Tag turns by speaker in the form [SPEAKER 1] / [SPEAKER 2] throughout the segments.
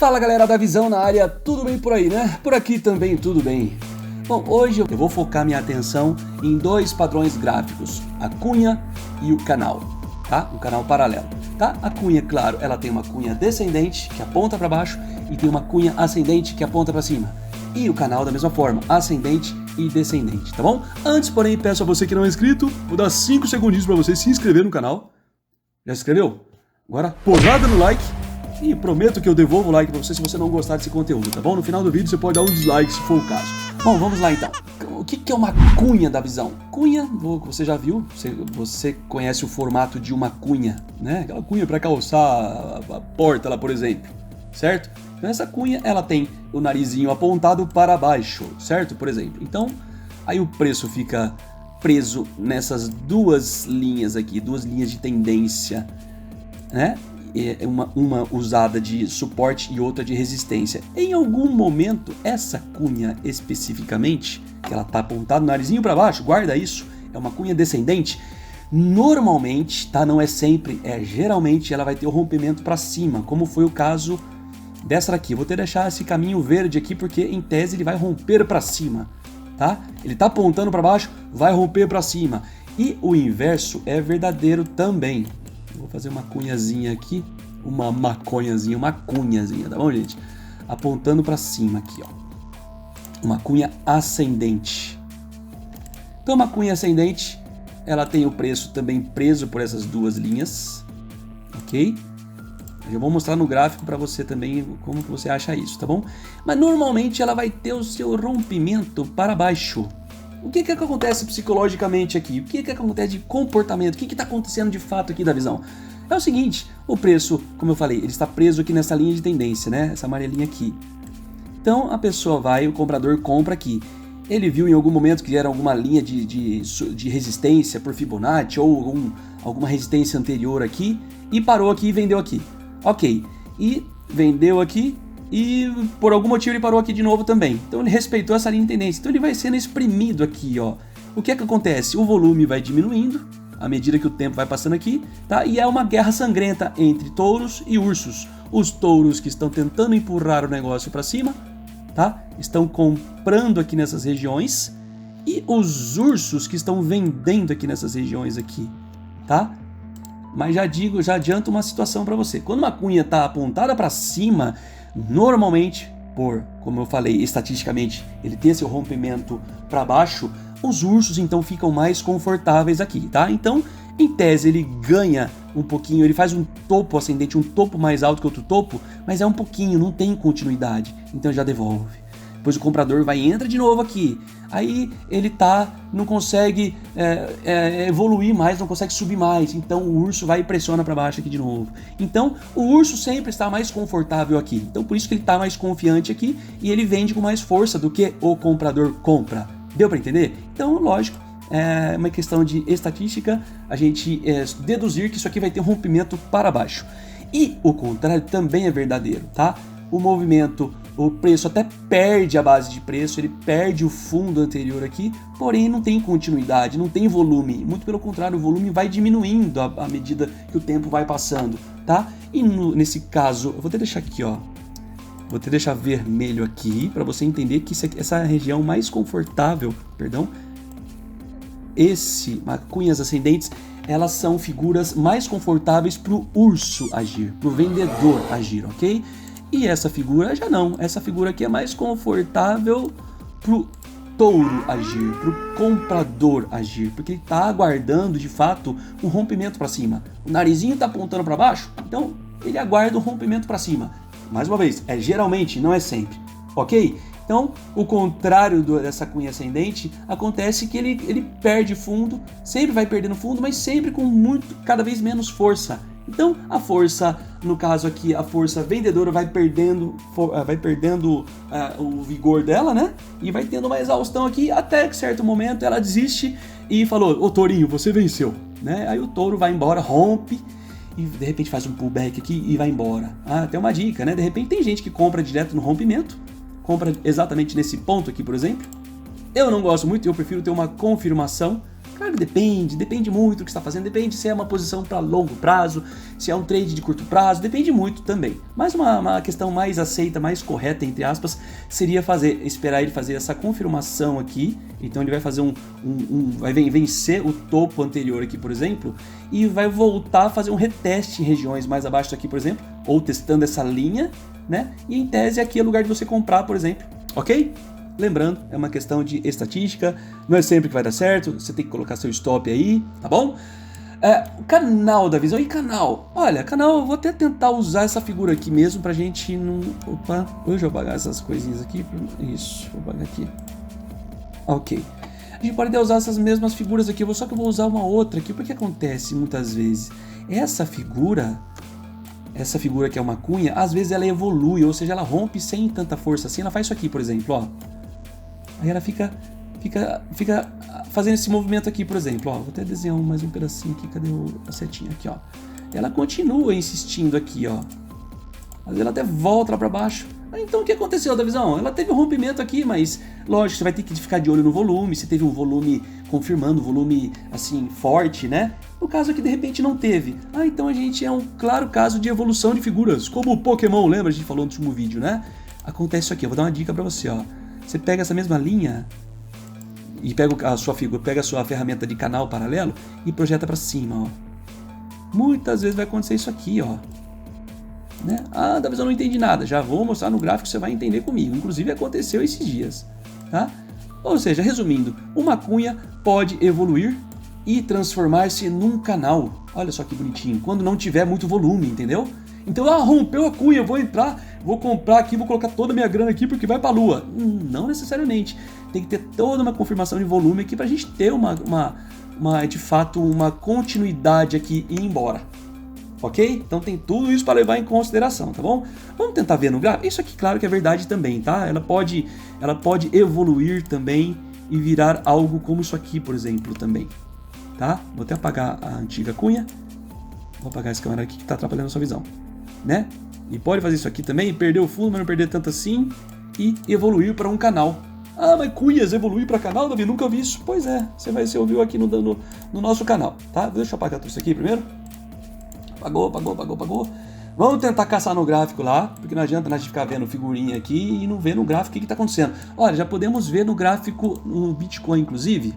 [SPEAKER 1] Fala galera da Visão na área, tudo bem por aí, né? Por aqui também tudo bem. Bom, hoje eu vou focar minha atenção em dois padrões gráficos, a cunha e o canal, tá? Um canal paralelo, tá? A cunha, claro, ela tem uma cunha descendente que aponta para baixo e tem uma cunha ascendente que aponta para cima. E o canal da mesma forma, ascendente e descendente, tá bom? Antes, porém, peço a você que não é inscrito, vou dar 5 segundinhos para você se inscrever no canal. Já se inscreveu? Agora, porrada no like. E prometo que eu devolvo o like pra você se você não gostar desse conteúdo, tá bom? No final do vídeo você pode dar um dislike se for o caso. Bom, vamos lá então. O que é uma cunha da visão? Cunha, você já viu? Você conhece o formato de uma cunha, né? Aquela cunha para calçar a porta lá, por exemplo, certo? Então essa cunha, ela tem o narizinho apontado para baixo, certo? Por exemplo. Então, aí o preço fica preso nessas duas linhas aqui, duas linhas de tendência, né? Uma usada de suporte e outra de resistência. Em algum momento, essa cunha especificamente, que ela está apontada no narizinho para baixo, guarda isso, é uma cunha descendente. Normalmente, tá? Não é sempre, geralmente ela vai ter o rompimento para cima, como foi o caso dessa daqui. Eu vou ter que deixar esse caminho verde aqui, porque em tese ele vai romper para cima, tá? Ele está apontando para baixo, vai romper para cima. E o inverso é verdadeiro também. Vou fazer uma cunhazinha aqui, uma maconhazinha, uma cunhazinha, tá bom, gente? Apontando para cima aqui, ó. Uma cunha ascendente. Então, uma cunha ascendente, ela tem o preço também preso por essas duas linhas, ok? Eu vou mostrar no gráfico para você também como que você acha isso, tá bom? Mas normalmente ela vai ter o seu rompimento para baixo. O que acontece psicologicamente aqui? O que acontece de comportamento? O que está acontecendo de fato aqui da visão? É o seguinte, o preço, como eu falei, ele está preso aqui nessa linha de tendência, né? Essa amarelinha aqui. Então a pessoa vai, o comprador compra aqui. Ele viu em algum momento que era alguma linha de resistência por Fibonacci ou alguma resistência anterior aqui e parou aqui e vendeu aqui. Ok, e vendeu aqui. E por algum motivo ele parou aqui de novo também. Então ele respeitou essa linha de tendência. Então ele vai sendo exprimido aqui, ó. O que acontece? O volume vai diminuindo à medida que o tempo vai passando aqui, tá? E é uma guerra sangrenta entre touros e ursos. Os touros que estão tentando empurrar o negócio para cima, tá? Estão comprando aqui nessas regiões. E os ursos que estão vendendo aqui nessas regiões aqui, tá? Mas já adianto uma situação para você. Quando uma cunha está apontada para cima, normalmente, como eu falei, estatisticamente, ele tem esse rompimento para baixo, os ursos então ficam mais confortáveis aqui, tá? Então, em tese, ele ganha um pouquinho, ele faz um topo ascendente, um topo mais alto que outro topo, mas é um pouquinho, não tem continuidade, então já devolve. Depois o comprador entra de novo aqui, aí ele não consegue evoluir mais, não consegue subir mais, então o urso vai e pressiona para baixo aqui de novo. Então o urso sempre está mais confortável aqui, então por isso que ele está mais confiante aqui e ele vende com mais força do que o comprador compra. Deu para entender? Então, lógico, é uma questão de estatística, a gente deduzir que isso aqui vai ter um rompimento para baixo. E o contrário também é verdadeiro, tá? O movimento, o preço até perde a base de preço, ele perde o fundo anterior aqui, porém não tem continuidade, não tem volume. Muito pelo contrário, o volume vai diminuindo à medida que o tempo vai passando, tá? E nesse caso, eu vou até deixar aqui, ó. Vou até deixar vermelho aqui, para você entender que essa região mais confortável, cunhas ascendentes, elas são figuras mais confortáveis para o urso agir, para o vendedor agir, ok? E essa figura já não. Essa figura aqui é mais confortável pro touro agir, pro comprador agir, porque ele está aguardando de fato um rompimento para cima. O narizinho está apontando para baixo, então ele aguarda o rompimento para cima. Mais uma vez, geralmente, não é sempre, ok? Então, o contrário dessa cunha ascendente, acontece que ele perde fundo, sempre vai perdendo fundo, mas sempre com cada vez menos força. Então, a força, no caso aqui, a força vendedora vai perdendo o vigor dela, né? E vai tendo uma exaustão aqui, até que certo momento ela desiste e falou: ô tourinho, você venceu, né? Aí o touro vai embora, rompe e de repente faz um pullback aqui e vai embora. Tem uma dica, né? De repente tem gente que compra direto no rompimento, compra exatamente nesse ponto aqui, por exemplo. Eu não gosto muito, eu prefiro ter uma confirmação Claro, depende muito do que você está fazendo, depende se é uma posição para longo prazo, se é um trade de curto prazo, depende muito também. Mas uma questão mais aceita, mais correta, entre aspas, seria esperar ele fazer essa confirmação aqui. Então ele vai fazer vai vencer o topo anterior aqui, por exemplo, e vai voltar a fazer um reteste em regiões mais abaixo aqui, por exemplo, ou testando essa linha, né? E em tese aqui é o lugar de você comprar, por exemplo, ok? Lembrando, é uma questão de estatística, não é sempre que vai dar certo, você tem que colocar seu stop aí, tá bom? O canal da visão, e canal? Olha, canal, eu vou até tentar usar essa figura aqui mesmo pra gente não... Opa, deixa eu apagar essas coisinhas aqui, isso, vou apagar aqui. Ok. A gente pode até usar essas mesmas figuras aqui, só que eu vou usar uma outra aqui, porque acontece muitas vezes, essa figura que é uma cunha, às vezes ela evolui, ou seja, ela rompe sem tanta força assim, ela faz isso aqui, por exemplo, ó. Aí ela fica fazendo esse movimento aqui, por exemplo, ó. Vou até desenhar mais um pedacinho aqui, cadê a setinha aqui, ó. Ela continua insistindo aqui, ó. Às vezes ela até volta lá pra baixo. Então o que aconteceu da visão? Ela teve um rompimento aqui, mas lógico, você vai ter que ficar de olho no volume, se teve um volume confirmando, um volume assim, forte, né? No caso aqui de repente não teve. Então a gente é um claro caso de evolução de figuras, como o Pokémon, lembra? A gente falou no último vídeo, né? Acontece isso aqui, eu vou dar uma dica pra você, ó. Você pega essa mesma linha e pega a sua figura, pega a sua ferramenta de canal paralelo e projeta pra cima, ó. Muitas vezes vai acontecer isso aqui, ó. Né? Davi, eu não entendi nada. Já vou mostrar no gráfico, você vai entender comigo. Inclusive aconteceu esses dias, tá? Ou seja, resumindo, uma cunha pode evoluir e transformar-se num canal. Olha só que bonitinho. Quando não tiver muito volume, entendeu? Então, rompeu a cunha, eu vou entrar, vou comprar aqui, vou colocar toda a minha grana aqui porque vai pra lua. Não necessariamente. Tem que ter toda uma confirmação de volume aqui pra gente ter de fato, uma continuidade aqui e ir embora. Ok? Então tem tudo isso para levar em consideração, tá bom? Vamos tentar ver no gráfico? Isso aqui, claro que é verdade também, tá? Ela pode evoluir também e virar algo como isso aqui, por exemplo, também, tá? Vou até apagar a antiga cunha. Vou apagar esse câmera aqui que tá atrapalhando a sua visão, né? E pode fazer isso aqui também, perder o fundo, mas não perder tanto assim, e evoluir para um canal. Mas cunhas evoluir para canal, Davi? Nunca vi isso. Pois é, você ouviu aqui no nosso canal, tá? Deixa eu apagar tudo isso aqui primeiro. Apagou. Vamos tentar caçar no gráfico lá, porque não adianta a gente ficar vendo figurinha aqui e não ver no gráfico o que está acontecendo. Olha, já podemos ver no gráfico, no Bitcoin inclusive,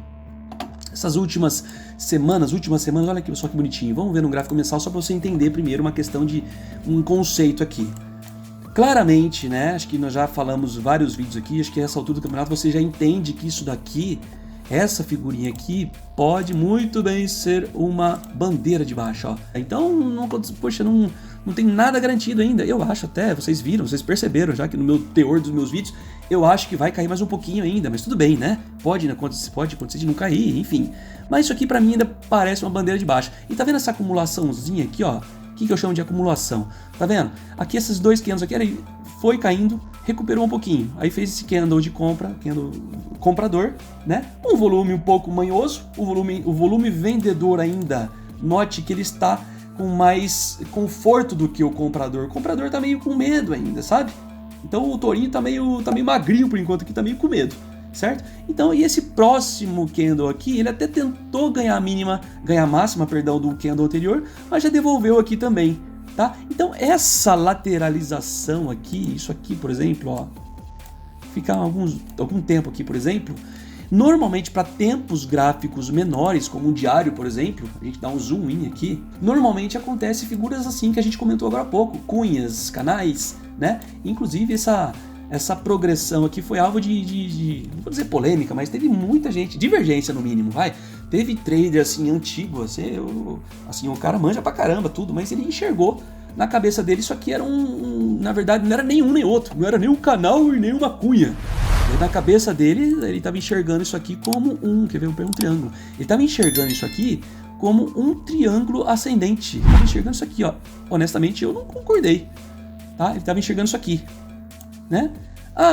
[SPEAKER 1] essas últimas semanas, olha aqui só que bonitinho. Vamos ver no gráfico mensal só para você entender primeiro uma questão de um conceito aqui. Claramente, né, acho que nós já falamos vários vídeos aqui, acho que a essa altura do campeonato você já entende que isso daqui, essa figurinha aqui, pode muito bem ser uma bandeira de baixa, ó. Então, poxa, não tem nada garantido ainda. Eu acho até, vocês viram, vocês perceberam já que no meu teor dos meus vídeos, eu acho que vai cair mais um pouquinho ainda, mas tudo bem, né? Pode acontecer de não cair, enfim. Mas isso aqui pra mim ainda parece uma bandeira de baixa. E tá vendo essa acumulaçãozinha aqui, ó? O que eu chamo de acumulação? Tá vendo? Aqui esses dois candles aqui, foi caindo, recuperou um pouquinho. Aí fez esse candle de candle comprador, né? Um volume um pouco manhoso, o volume vendedor ainda, note que ele está com mais conforto do que o comprador. O comprador tá meio com medo ainda, sabe? Então o tourinho tá meio magrinho por enquanto aqui, tá meio com medo, certo? Então, e esse próximo candle aqui, ele até tentou ganhar a máxima, do candle anterior, mas já devolveu aqui também, tá? Então essa lateralização aqui, isso aqui, por exemplo, ó, ficar algum tempo aqui, por exemplo, normalmente para tempos gráficos menores, como um diário, por exemplo, a gente dá um zoom in aqui, normalmente acontece figuras assim que a gente comentou agora há pouco, cunhas, canais, né? Inclusive essa progressão aqui foi alvo de não vou dizer polêmica, mas teve muita gente, divergência no mínimo, vai. Teve trader assim antigo, assim, o cara manja pra caramba tudo, mas ele enxergou na cabeça dele isso aqui era na verdade não era nenhum nem outro, não era nem um canal e nem uma cunha. E na cabeça dele, ele estava enxergando isso aqui como um triângulo. Ele estava enxergando isso aqui como um triângulo ascendente. Ele estava enxergando isso aqui, ó. Honestamente, eu não concordei, tá? Ele estava enxergando isso aqui, né?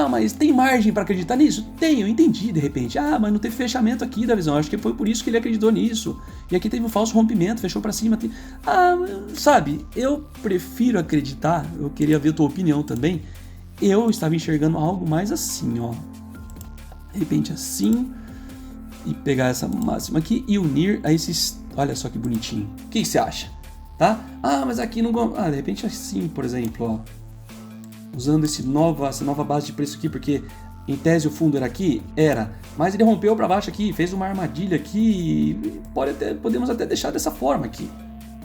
[SPEAKER 1] Mas tem margem para acreditar nisso? Tem, eu entendi de repente. Mas não teve fechamento aqui da visão. Acho que foi por isso que ele acreditou nisso. E aqui teve um falso rompimento, fechou para cima. Sabe, eu prefiro acreditar, eu queria ver a tua opinião também. Eu estava enxergando algo mais assim, ó. De repente assim. e pegar essa máxima aqui e unir a esses... Olha só que bonitinho. O que você acha? Tá? Ah, mas aqui não... Ah, de repente assim, por exemplo, ó. Usando essa nova base de preço aqui, porque em tese o fundo era aqui, mas ele rompeu para baixo aqui, fez uma armadilha aqui, podemos até deixar dessa forma aqui.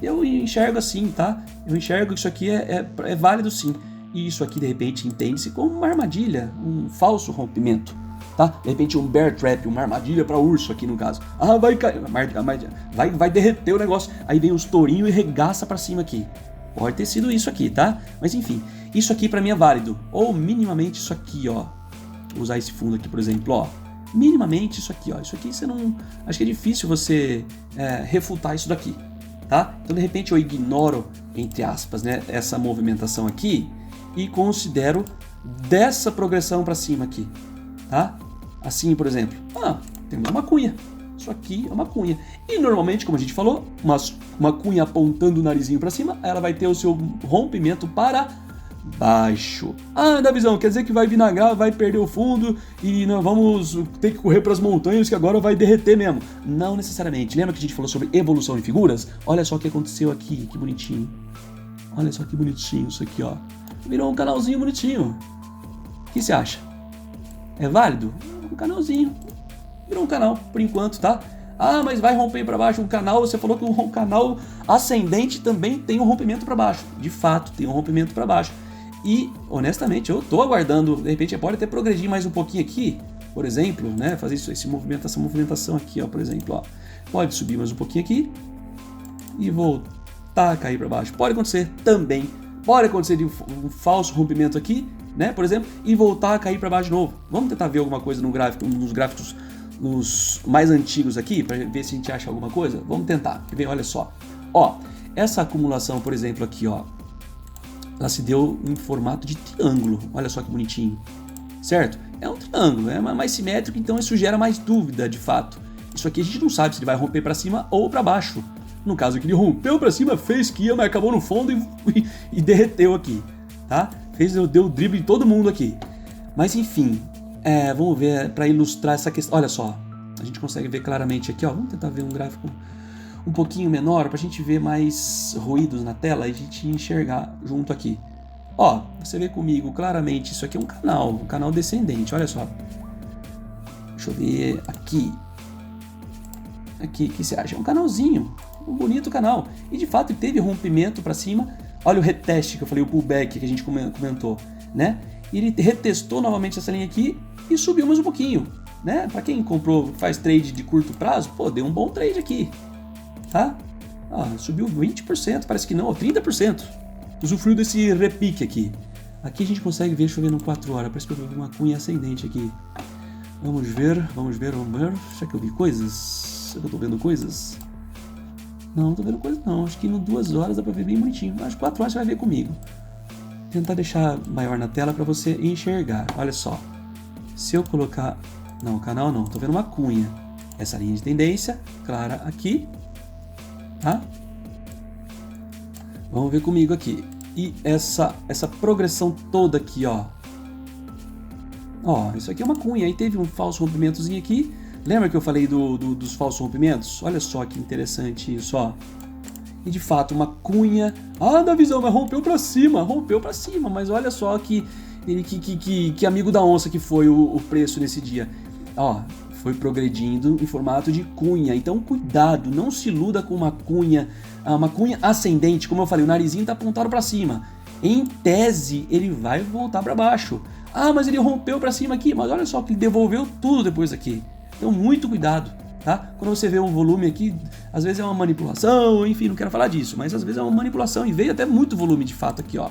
[SPEAKER 1] Eu enxergo assim, tá? Eu enxergo que isso aqui é válido sim. E isso aqui de repente entende-se como uma armadilha, um falso rompimento, tá? De repente um bear trap, uma armadilha para urso aqui no caso. Ah, vai cair, vai derreter o negócio. Aí vem os tourinhos e regaça para cima aqui. Pode ter sido isso aqui, tá? Mas enfim, isso aqui para mim é válido. Ou minimamente isso aqui, ó. Vou usar esse fundo aqui, por exemplo, ó. Minimamente isso aqui, ó. Isso aqui você não... Acho que é difícil você refutar isso daqui, tá? Então de repente eu ignoro, entre aspas, né, essa movimentação aqui e considero dessa progressão para cima aqui, tá? Assim, por exemplo, temos uma cunha. Isso aqui é uma cunha. E normalmente, como a gente falou, uma cunha apontando o narizinho para cima, ela vai ter o seu rompimento para baixo. Ah, da visão, quer dizer que vai vinagrar, vai perder o fundo e nós vamos ter que correr para as montanhas que agora vai derreter mesmo. Não necessariamente. Lembra que a gente falou sobre evolução em figuras? Olha só o que aconteceu aqui, que bonitinho. Olha só que bonitinho isso aqui, ó. Virou um canalzinho bonitinho. O que você acha? É válido? Um canalzinho. Virou um canal, por enquanto, tá? Ah, mas vai romper para baixo um canal. Você falou que um canal ascendente também tem um rompimento para baixo. De fato, tem um rompimento para baixo. E, honestamente, eu tô aguardando. De repente, pode até progredir mais um pouquinho aqui. Por exemplo, né? Fazer essa movimentação aqui, ó. Por exemplo, ó. Pode subir mais um pouquinho aqui. E voltar a cair para baixo. Pode acontecer também. Pode acontecer de um falso rompimento aqui, né? Por exemplo. E voltar a cair para baixo de novo. Vamos tentar ver alguma coisa no gráfico, nos gráficos nos mais antigos aqui, para ver se a gente acha alguma coisa. Vamos tentar. Quer ver? Olha só. Ó, essa acumulação, por exemplo, aqui, ó, ela se deu em formato de triângulo. Olha só que bonitinho. Certo? É um triângulo, é mais simétrico, então isso gera mais dúvida, de fato. Isso aqui a gente não sabe se ele vai romper para cima ou para baixo. No caso aqui, ele rompeu para cima, fez que ia, mas acabou no fundo e derreteu aqui, tá? Deu o drible em todo mundo aqui. Mas enfim, vamos ver para ilustrar essa questão. Olha só, a gente consegue ver claramente aqui, ó. Vamos tentar ver um gráfico um pouquinho menor para a gente ver mais ruídos na tela e a gente enxergar junto aqui. Ó, você vê comigo claramente, isso aqui é um canal descendente, olha só. Deixa eu ver aqui. Aqui, o que você acha? É um canalzinho, um bonito canal. E de fato ele teve rompimento para cima. Olha o reteste que eu falei, o pullback que a gente comentou, né? E ele retestou novamente essa linha aqui e subiu mais um pouquinho, né? Para quem comprou, faz trade de curto prazo, pô, deu um bom trade aqui, tá? Subiu 20%, parece que não, 30%. Usufruiu desse repique aqui. Aqui a gente consegue ver, deixa eu ver no 4 horas, parece que eu vi uma cunha ascendente aqui. Vamos ver. Será que eu vi coisas? Será que eu tô vendo coisas? Não tô vendo coisas não, acho que em 2 horas dá pra ver bem bonitinho. Acho que 4 horas você vai ver comigo. Tentar deixar maior na tela para você enxergar. Olha só. Se eu colocar... Não, o canal não. Tô vendo uma cunha. Essa linha de tendência clara aqui. Tá? Vamos ver comigo aqui. E essa progressão toda aqui, ó. Ó, isso aqui é uma cunha. Aí teve um falso rompimentozinho aqui. Lembra que eu falei dos falsos rompimentos? Olha só que interessante isso, ó. E de fato, uma cunha... da visão, mas rompeu pra cima, mas olha só que amigo da onça que foi o preço nesse dia. Ó, foi progredindo em formato de cunha, então cuidado, não se iluda com uma cunha ascendente, como eu falei, o narizinho tá apontado pra cima. Em tese, ele vai voltar pra baixo. Mas ele rompeu pra cima aqui, mas olha só que ele devolveu tudo depois aqui. Então muito cuidado. Tá? Quando você vê um volume aqui, às vezes é uma manipulação, enfim, não quero falar disso, mas às vezes é uma manipulação e veio até muito volume de fato aqui, ó,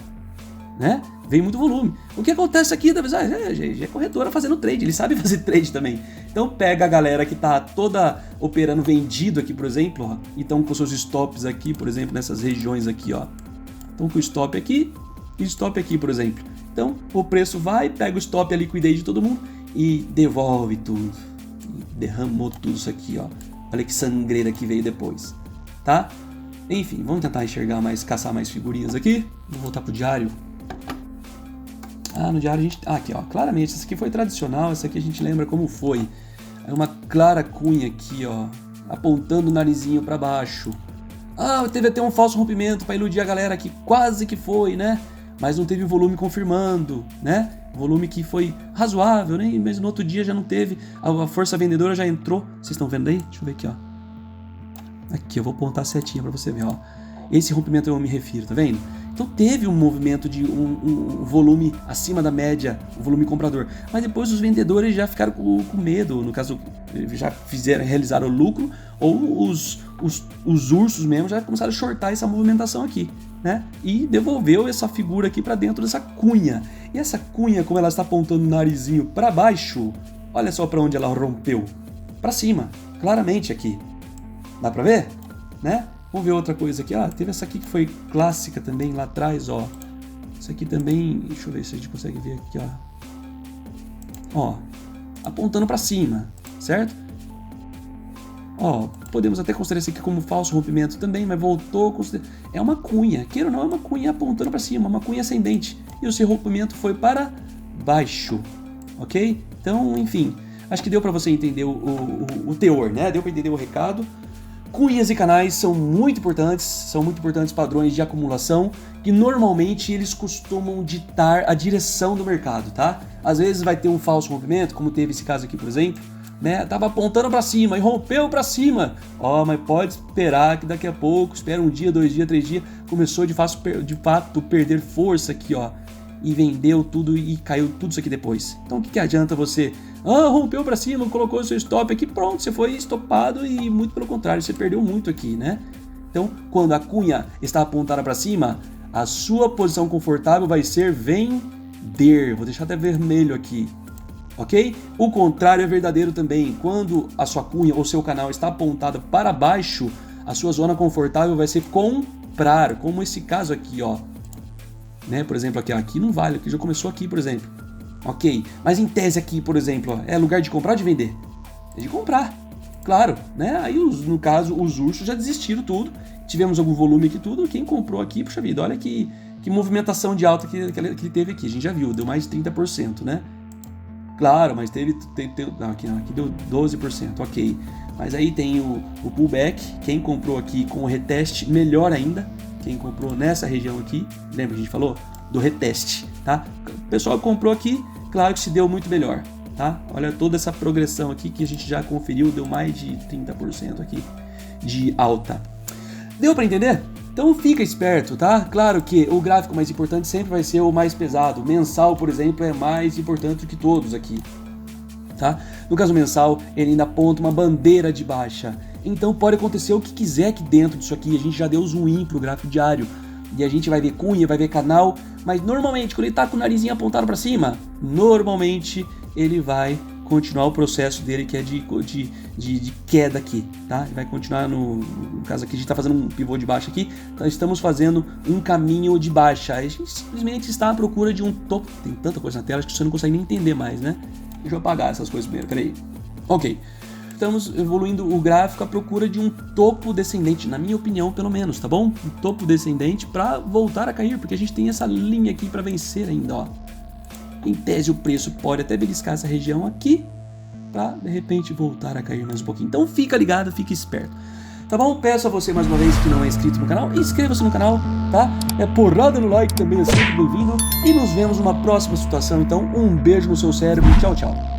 [SPEAKER 1] né? Veio muito volume. O que acontece aqui, talvez, já é corretora fazendo trade, ele sabe fazer trade também. Então pega a galera que tá toda operando vendido aqui, por exemplo, ó, e estão com seus stops aqui, por exemplo, nessas regiões aqui, ó. Estão com o stop aqui e stop aqui, por exemplo. Então o preço vai, pega o stop, a liquidez de todo mundo e devolve tudo. Derramou tudo isso aqui, ó. Olha que sangreira que veio depois, tá? Enfim, vamos tentar enxergar mais, caçar mais figurinhas aqui. Vou voltar pro diário. No diário a gente... aqui, ó. Claramente, essa aqui foi tradicional. Essa aqui a gente lembra como foi Aí uma clara cunha aqui, ó, apontando o narizinho para baixo. Ah, teve até um falso rompimento para iludir a galera aqui, quase que foi, né? Mas não teve volume confirmando, né? Volume que foi razoável, né? Mas no outro dia já não teve, a força vendedora já entrou. Vocês estão vendo aí? Deixa eu ver aqui, ó. Aqui, eu vou apontar a setinha para você ver, ó. Esse rompimento eu me refiro, tá vendo? Então teve um movimento de um volume acima da média, um volume comprador. Mas depois os vendedores já ficaram com medo, no caso, já realizaram lucro, ou os ursos mesmo já começaram a shortar essa movimentação aqui, né? E devolveu essa figura aqui para dentro dessa cunha. E essa cunha, como ela está apontando o narizinho para baixo, olha só para onde ela rompeu. Para cima, claramente aqui. Dá para ver? Né? Vamos ver outra coisa aqui. Ah, teve essa aqui que foi clássica também lá atrás, ó. Isso aqui também, deixa eu ver se a gente consegue ver aqui, ó. Ó, apontando para cima, certo? Ó, podemos até considerar isso aqui como falso rompimento também, mas voltou a considerar. É uma cunha, queira ou não, é uma cunha apontando para cima, uma cunha ascendente. E o seu rompimento foi para baixo, ok? Então, enfim, acho que deu para você entender o teor, né? Deu para entender o recado. Cunhas e canais são muito importantes padrões de acumulação que normalmente eles costumam ditar a direção do mercado, tá? Às vezes vai ter um falso rompimento, como teve esse caso aqui, por exemplo, né? Tava apontando para cima e rompeu para cima. Ó, mas pode esperar que daqui a pouco, espera um dia, 2 dias, 3 dias, começou de fato perder força aqui, ó. E vendeu tudo e caiu tudo isso aqui depois. Então o que adianta você... Ah, rompeu para cima, colocou o seu stop aqui, pronto, você foi estopado e muito pelo contrário, você perdeu muito aqui, né? Então, quando a cunha está apontada para cima, a sua posição confortável vai ser vender. Vou deixar até vermelho aqui, ok? O contrário é verdadeiro também. Quando a sua cunha ou seu canal está apontado para baixo, a sua zona confortável vai ser comprar, como esse caso aqui, ó. Né? Por exemplo, aqui não vale, aqui já começou aqui, por exemplo. Ok, mas em tese aqui, por exemplo, ó, é lugar de comprar ou de vender? É de comprar, claro, né? Aí, no caso, os ursos já desistiram tudo, tivemos algum volume aqui tudo, quem comprou aqui, puxa vida, olha que movimentação de alta que ele teve aqui, a gente já viu, deu mais de 30%, né? Claro, mas aqui deu 12%, ok. Mas aí tem o pullback, quem comprou aqui com o reteste, melhor ainda, quem comprou nessa região aqui, lembra que a gente falou? Do reteste, tá? O pessoal comprou aqui, claro que se deu muito melhor, tá? Olha toda essa progressão aqui que a gente já conferiu, deu mais de 30% aqui de alta. Deu para entender? Então fica esperto, tá? Claro que o gráfico mais importante sempre vai ser o mais pesado. O mensal, por exemplo, é mais importante do que todos aqui, tá? No caso mensal, ele ainda aponta uma bandeira de baixa. Então pode acontecer o que quiser aqui dentro disso aqui. A gente já deu zoom in pro gráfico diário. E a gente vai ver cunha, vai ver canal, mas normalmente quando ele tá com o narizinho apontado para cima, normalmente ele vai continuar o processo dele que é de queda aqui, tá? Ele vai continuar no caso aqui a gente tá fazendo um pivô de baixa aqui, então estamos fazendo um caminho de baixa. A gente simplesmente está à procura de um topo. Tem tanta coisa na tela que você não consegue nem entender mais, né? Deixa eu apagar essas coisas primeiro, peraí. Ok. Estamos evoluindo o gráfico à procura de um topo descendente, na minha opinião, pelo menos, tá bom? Um topo descendente para voltar a cair, porque a gente tem essa linha aqui para vencer ainda, ó. Em tese, o preço pode até beliscar essa região aqui para, de repente, voltar a cair mais um pouquinho. Então, fica ligado, fica esperto. Tá bom? Peço a você mais uma vez que não é inscrito no canal, inscreva-se no canal, tá? É porrada no like também, é sempre bem-vindo. E nos vemos numa próxima situação. Então, um beijo no seu cérebro. Tchau, tchau.